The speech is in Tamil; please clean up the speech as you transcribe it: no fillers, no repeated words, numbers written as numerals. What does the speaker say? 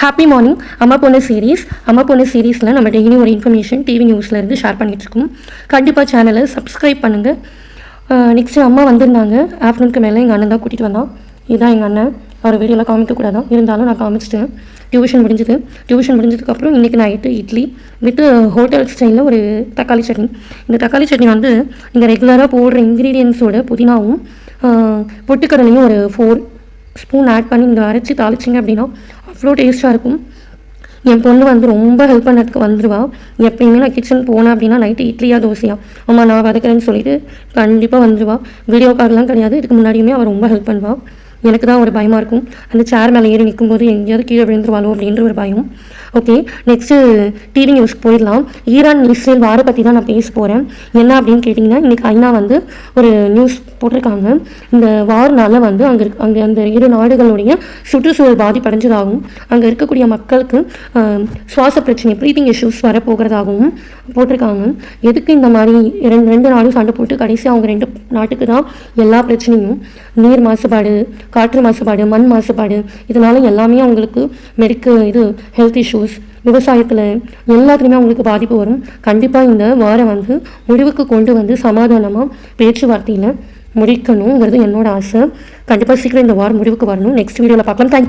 ஹாப்பி மார்னிங் அம்மா பொண்ணு சீரீஸில் நம்ம டெய்லி ஒரு இன்ஃபர்மேஷன் டிவி நியூஸ்லேருந்து ஷேர் பண்ணிகிட்ருக்கோம். கண்டிப்பாக சேனலை சப்ஸ்கிரைப் பண்ணுங்கள். நெக்ஸ்ட்டு அம்மா வந்திருந்தாங்க. ஆஃப்டர்நூனுக்கு மேலே எங்கள் அண்ணன் தான் கூட்டிகிட்டு வந்தான். இதுதான் எங்கள் அண்ணன். அவர் வீடியோலாம் காமிக்கக்கூடாதான், இருந்தாலும் நான் காமிச்சிட்டேன். டியூஷன் முடிஞ்சதுக்கப்புறம் இன்றைக்கி நைட்டு இட்லி வித் ஹோட்டல் ஸ்டைலில் ஒரு தக்காளி சட்னி. இந்த தக்காளி சட்னி வந்து நீங்கள் ரெகுலராக போடுற இன்க்ரீடியன்ஸோட புதினாவும் பொட்டுக்கடலையும் ஒரு 4 ஸ்பூன் ஆட் பண்ணி இந்த அரைச்சி தாளிச்சிங்க அப்படின்னா அவ்வளோ டேஸ்ட்டாக இருக்கும். என் பொண்ணு வந்து ரொம்ப ஹெல்ப் பண்ணுறதுக்கு வந்துடுவா. எப்பயுமே நான் கிச்சன் போனேன் அப்படின்னா நைட்டு இட்லியா தோசையா அம்மா நான் வதக்கிறேன்னு சொல்லிட்டு கண்டிப்பாக வந்துடுவா. வீடியோ கார்டெலாம் கிடையாது, இதுக்கு முன்னாடியுமே அவள் ரொம்ப ஹெல்ப் பண்ணுவாள். எனக்கு தான் ஒரு பயமாக இருக்கும், அந்த சேர் மேலே ஏறி நிற்கும்போது எங்கேயாவது கீழே விழுந்துருவாளோ அப்படின்ற ஒரு பயம். ஓகே, நெக்ஸ்ட்டு டிவி நியூஸ்க்கு போயிடலாம். ஈரான் இஸ்ரேல் வாரை பற்றி தான் நான் பேச போகிறேன். என்ன அப்படின்னு கேட்டிங்கன்னா, இன்றைக்கி ஐநா வந்து ஒரு நியூஸ் போட்டிருக்காங்க. இந்த வார்னால் வந்து அங்கே அந்த 2 நாடுகளுடைய சுற்றுச்சூழல் பாதிப்படைஞ்சதாகவும் அங்கே இருக்கக்கூடிய மக்களுக்கு சுவாச பிரச்சனை ப்ரீத்திங் இஷ்யூஸ் வரப்போகிறதாகவும் போட்டிருக்காங்க. எதுக்கு இந்த மாதிரி ரெண்டு நாடும் சண்டை போட்டு கடைசி அவங்க 2 நாட்டுக்கு தான் எல்லா பிரச்சனையும், நீர் மாசுபாடு, காற்று மாசுபாடு, மண் மாசுபாடு, இதனால எல்லாமே அவங்களுக்கு ஹெல்த் இஷ்யூஸ், விவசாயத்தில் எல்லாத்துலேயுமே அவங்களுக்கு பாதிப்பு வரும். கண்டிப்பாக இந்த வாரம் வந்து முடிவுக்கு கொண்டு வந்து சமாதானமாக பேச்சுவார்த்தையில் முடிக்கணுங்கிறது என்னோட ஆசை. கண்டிப்பாக சீக்கிரம் இந்த வாரம் முடிவுக்கு வரணும். நெக்ஸ்ட் வீடியோவில் பார்க்கலாம். தேங்க்யூ.